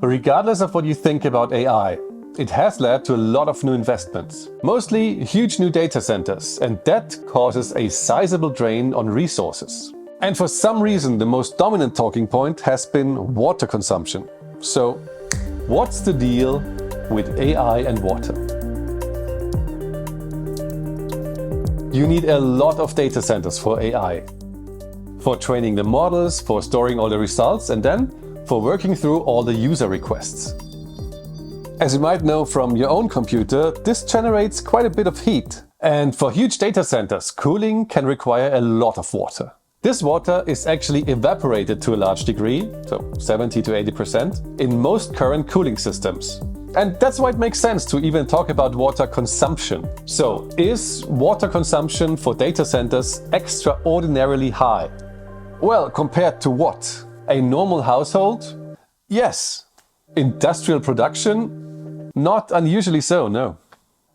Regardless of what you think about AI, it has led to a lot of new investments, mostly huge new data centers, and that causes a sizable drain on resources. And for some reason, the most dominant talking point has been water consumption. So, what's the deal with AI and water? You need a lot of data centers for AI. For training the models, for storing all the results, and then for working through all the user requests. As you might know from your own computer, this generates quite a bit of heat. And for huge data centers, cooling can require a lot of water. This water is actually evaporated to a large degree, so 70 to 80%, in most current cooling systems. And that's why it makes sense to even talk about water consumption. So, is water consumption for data centers extraordinarily high? Well, compared to what? A normal household? Yes. Industrial production? Not unusually so, no.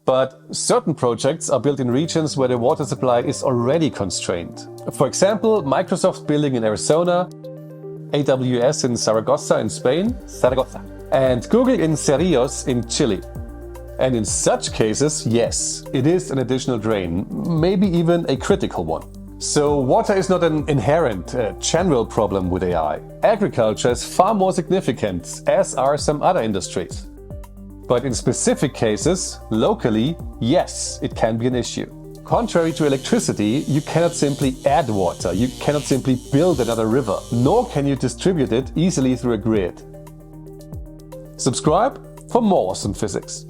But certain projects are built in regions where the water supply is already constrained. For example, Microsoft's building in Arizona, AWS in Zaragoza in Spain, and Google in Cerrillos in Chile. And in such cases, yes, it is an additional drain, maybe even a critical one. So water is not an inherent, general problem with AI. Agriculture is far more significant, as are some other industries. But in specific cases, locally, yes, it can be an issue. Contrary to electricity, you cannot simply add water, you cannot simply build another river, nor can you distribute it easily through a grid. Subscribe for more awesome physics.